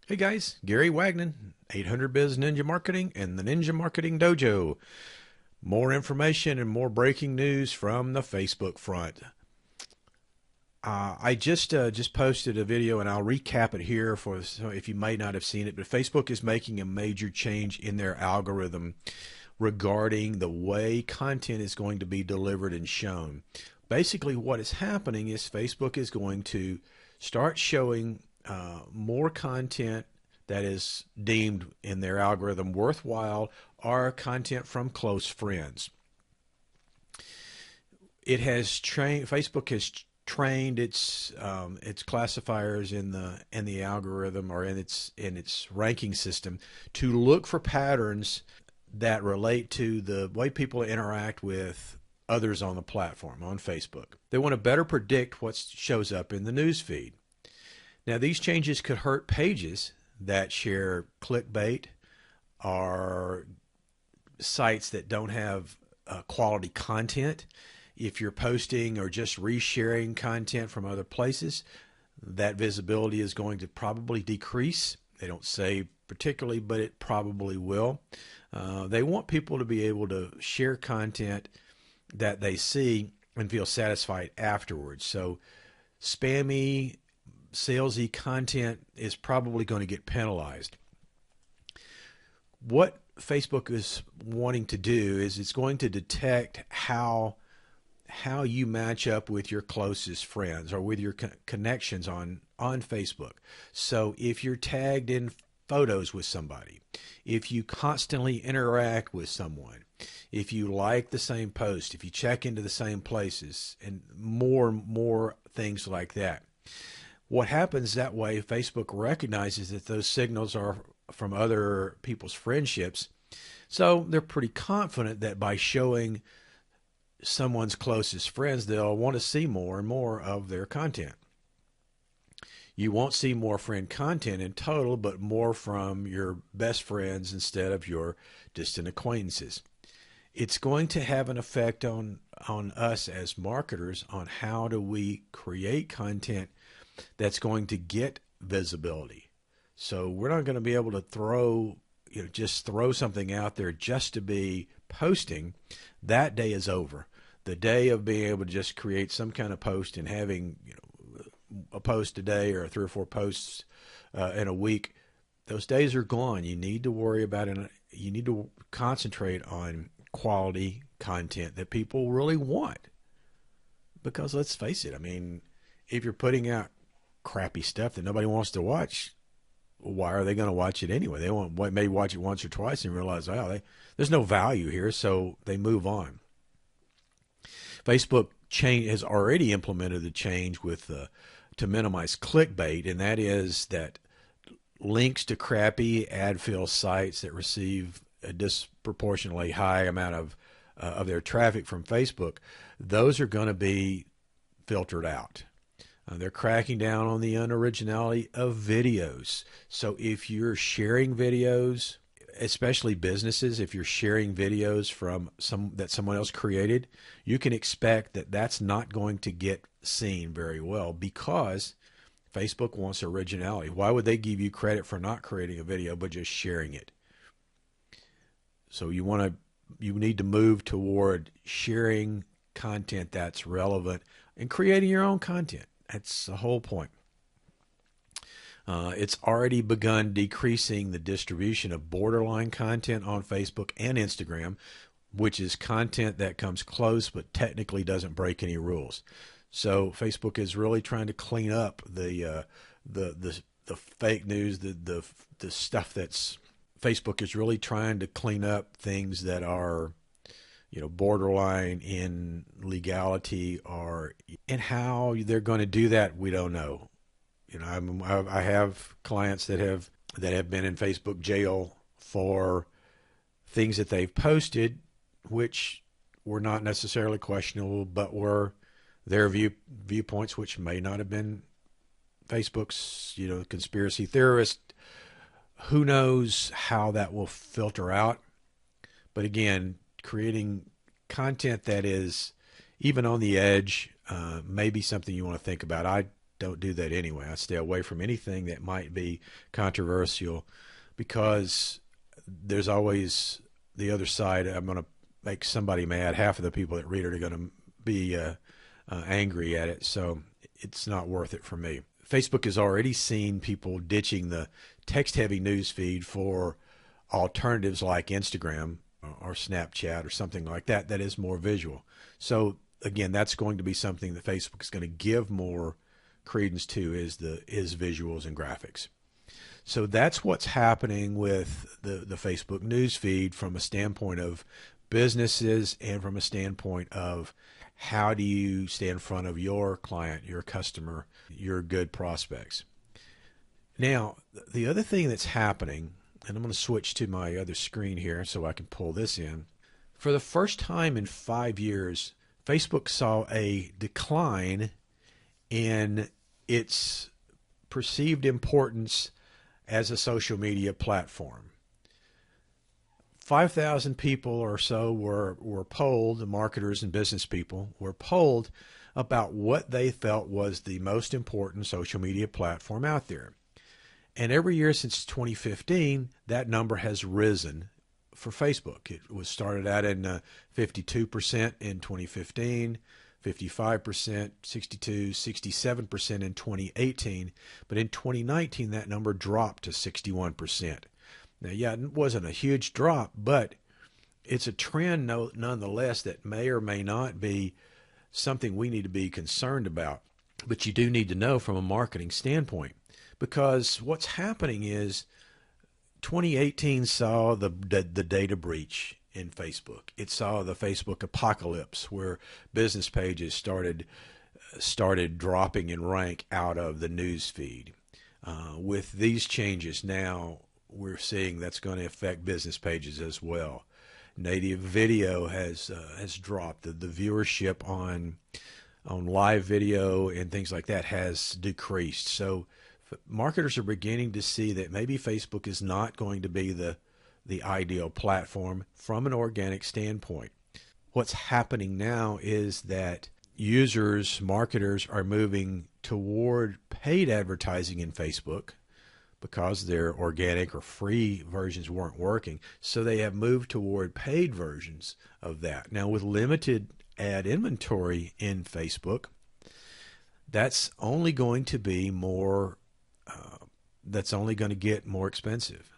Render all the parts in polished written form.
Hey guys, Gary Wagnon, 800 Biz Ninja Marketing and the Ninja Marketing Dojo. More information and more breaking news from the Facebook front. I just posted a video and I'll recap it here for so if you may not have seen it. But Facebook is making a major change in their algorithm regarding the way content is going to be delivered and shown. Basically, what is happening is Facebook is going to start showing more content that is deemed in their algorithm worthwhile or content from close friends. It has trained Facebook has trained its classifiers in the algorithm or in its ranking system to look for patterns that relate to the way people interact with others on the platform on Facebook. They want to better predict what shows up in the news feed. Now, these changes could hurt pages that share clickbait or sites that don't have quality content. If you're posting or just resharing content from other places, that visibility is going to probably decrease. They don't say particularly, but it probably will. They want people to be able to share content that they see and feel satisfied afterwards. So spammy, salesy content is probably going to get penalized. What Facebook is wanting to do is it's going to detect how you match up with your closest friends or with your connections on Facebook. So if you're tagged in photos with somebody, if you constantly interact with someone, if you like the same post, if you check into the same places, and more things like that. What happens that way, Facebook recognizes that those signals are from other people's friendships. So they're pretty confident that by showing someone's closest friends, they'll want to see more and more of their content. You won't see more friend content in total, but more from your best friends instead of your distant acquaintances. It's going to have an effect on us as marketers on how do we create content that's going to get visibility. So we're not going to be able to just throw something out there just to be posting. That day is over. The day of being able to just create some kind of post and having a post a day or 3 or 4 posts in a week, those days are gone. You need to worry about it. You need to concentrate on quality content that people really want. Because let's face it, I mean, if you're putting out crappy stuff that nobody wants to watch, why are they going to watch it anyway? They may watch it once or twice and realize, oh, there's no value here, so they move on. Facebook has already implemented the change with to minimize clickbait, and that is that links to crappy ad-filled sites that receive a disproportionately high amount of their traffic from Facebook, those are going to be filtered out. They're cracking down on the unoriginality of videos. So if you're sharing videos, especially businesses, if you're sharing videos from someone else created, you can expect that that's not going to get seen very well because Facebook wants originality. Why would they give you credit for not creating a video but just sharing it? So you need to move toward sharing content that's relevant and creating your own content. That's the whole point. It's already begun decreasing the distribution of borderline content on Facebook and Instagram, which is content that comes close but technically doesn't break any rules. So Facebook is really trying to clean up the fake news, the stuff that's Facebook is really trying to clean up things that are borderline in legality or and how they're going to do that, we don't know. I have clients that have been in Facebook jail for things that they've posted, which were not necessarily questionable, but were their viewpoints, which may not have been Facebook's, conspiracy theorist. Who knows how that will filter out? But again, creating content that is even on the edge may be something you want to think about. don't do that anyway. I stay away from anything that might be controversial, because there's always the other side. I'm going to make somebody mad. Half of the people that read it are going to be angry at it, so it's not worth it for me. Facebook has already seen people ditching the text-heavy news feed for alternatives like Instagram or Snapchat or something like that that is more visual. So again, that's going to be something that Facebook is going to give more credence to, is visuals and graphics. So that's what's happening with the Facebook news feed from a standpoint of businesses and from a standpoint of how do you stay in front of your client, your customer, your good prospects. Now, the other thing that's happening, and I'm going to switch to my other screen here so I can pull this in. For the first time in 5 years, Facebook saw a decline in its perceived importance as a social media platform. 5,000 people or so were polled, the marketers and business people were polled about what they felt was the most important social media platform out there. And every year since 2015, that number has risen for Facebook. It was started out in 52% in 2015, 55%, 62, 67% in 2018. But in 2019, that number dropped to 61%. Now, yeah, it wasn't a huge drop, but it's a trend nonetheless that may or may not be something we need to be concerned about. But you do need to know from a marketing standpoint, because what's happening is 2018 saw the data breach in Facebook. It saw the Facebook apocalypse, where business pages started dropping in rank out of the news feed. With these changes now, we're seeing that's going to affect business pages as well. Native video has dropped. The viewership on live video and things like that has decreased. So marketers are beginning to see that maybe Facebook is not going to be the ideal platform from an organic standpoint. What's happening now is that marketers are moving toward paid advertising in Facebook, because their organic or free versions weren't working. So they have moved toward paid versions of that. Now, with limited ad inventory in Facebook, that's only going to be that's only going to get more expensive,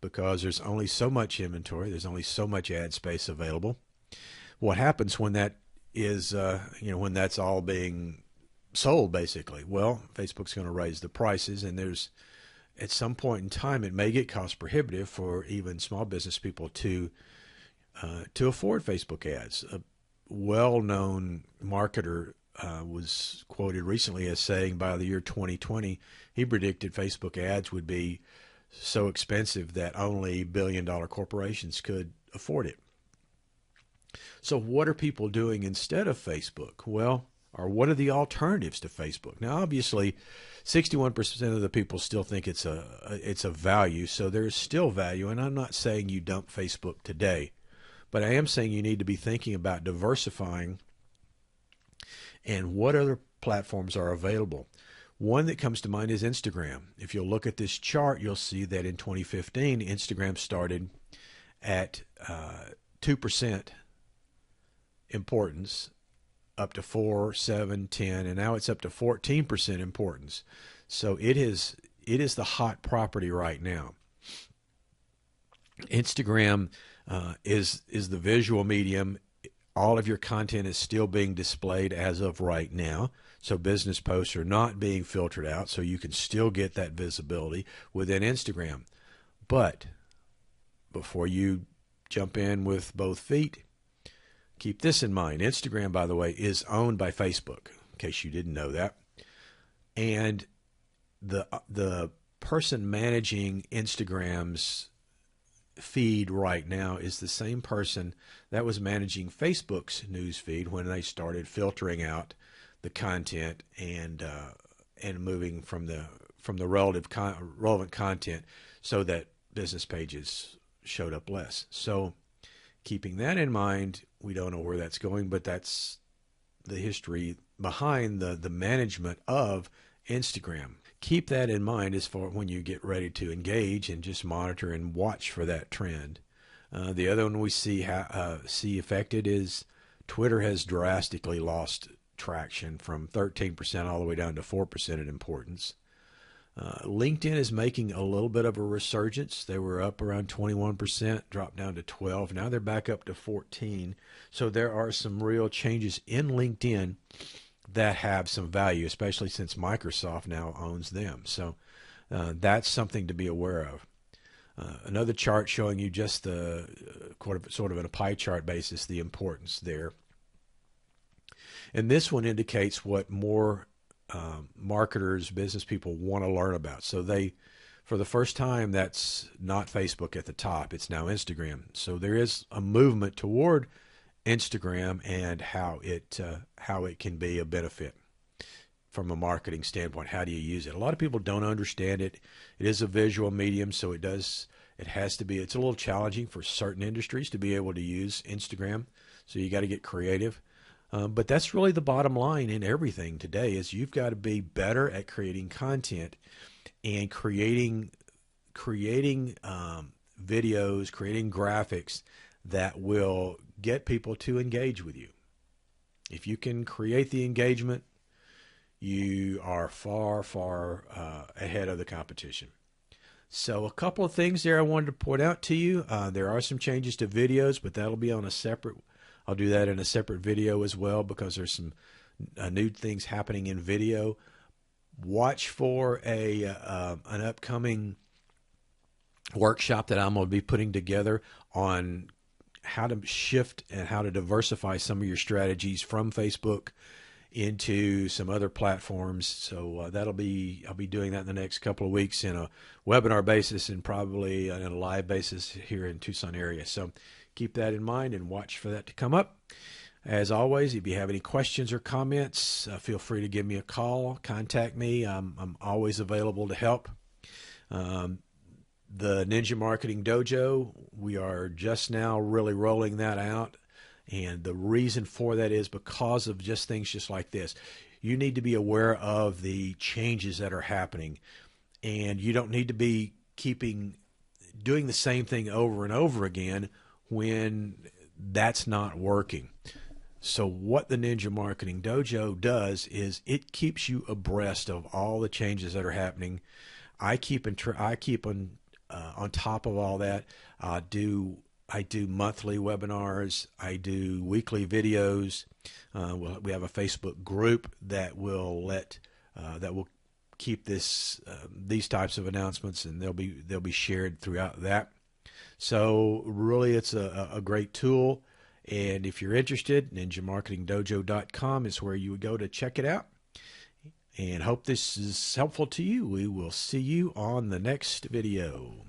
because there's only so much inventory. There's only so much ad space available. What happens when that is, when that's all being sold, basically? Well, Facebook's going to raise the prices, and at some point in time, it may get cost prohibitive for even small business people to afford Facebook ads. A well-known marketer was quoted recently as saying by the year 2020, he predicted Facebook ads would be so expensive that only billion-dollar corporations could afford it. So what are people doing instead of Facebook? Well, or what are the alternatives to Facebook? Now, obviously, 61% of the people still think it's a value, so there's still value. And I'm not saying you dump Facebook today, but I am saying you need to be thinking about diversifying and what other platforms are available. One that comes to mind is Instagram. If you'll look at this chart, you'll see that in 2015, Instagram started at 2% importance, up to 4, 7, 10, and now it's up to 14% importance. So it is the hot property right now. Instagram is the visual medium. All of your content is still being displayed as of right now. So business posts are not being filtered out, so you can still get that visibility within Instagram. But before you jump in with both feet, keep this in mind. Instagram, by the way, is owned by Facebook, in case you didn't know that. And the person managing Instagram's feed right now is the same person that was managing Facebook's news feed when they started filtering out the content and moving from the relevant content so that business pages showed up less. So keeping that in mind, we don't know where that's going, but that's history behind the management of Instagram. Keep that in mind as far when you get ready to engage, and just monitor and watch for that trend. The other one we see affected is Twitter has drastically lost traction from 13% all the way down to 4% in importance. LinkedIn is making a little bit of a resurgence. They were up around 21%, dropped down to 12. Now they're back up to 14. So there are some real changes in LinkedIn that have some value, especially since Microsoft now owns them. So that's something to be aware of. Another chart showing you just the sort of in a pie chart basis, the importance there. And this one indicates what more marketers, business people want to learn about. So for the first time, that's not Facebook at the top. It's now Instagram. So there is a movement toward Instagram and how it can be a benefit from a marketing standpoint. How do you use it? A lot of people don't understand it. It is a visual medium, so it's a little challenging for certain industries to be able to use Instagram. So you got to get creative. But that's really the bottom line in everything today, is you've got to be better at creating content and creating videos, creating graphics that will get people to engage with you. If you can create the engagement, you are far, far ahead of the competition. So a couple of things there I wanted to point out to you. There are some changes to videos, but that'll be on a separate. I'll do that in a separate video as well, because there's some new things happening in video. Watch for an upcoming workshop that I'm going to be putting together on how to shift and how to diversify some of your strategies from Facebook into some other platforms. So I'll be doing that in the next couple of weeks in a webinar basis and probably on a live basis here in Tucson area. So keep that in mind and watch for that to come up. As always, if you have any questions or comments, feel free to give me a call, contact me. I'm always available to help. The Ninja Marketing Dojo, we are just now really rolling that out. And the reason for that is because of just things just like this. You need to be aware of the changes that are happening. And you don't need to be doing the same thing over and over again when that's not working. So what the Ninja Marketing Dojo does is it keeps you abreast of all the changes that are happening. I keep on top of all that. I do monthly webinars. I do weekly videos. We have a Facebook group that will keep these types of announcements, and they'll be shared throughout that. So really, it's a great tool. And if you're interested, ninjamarketingdojo.com is where you would go to check it out. And hope this is helpful to you. We will see you on the next video.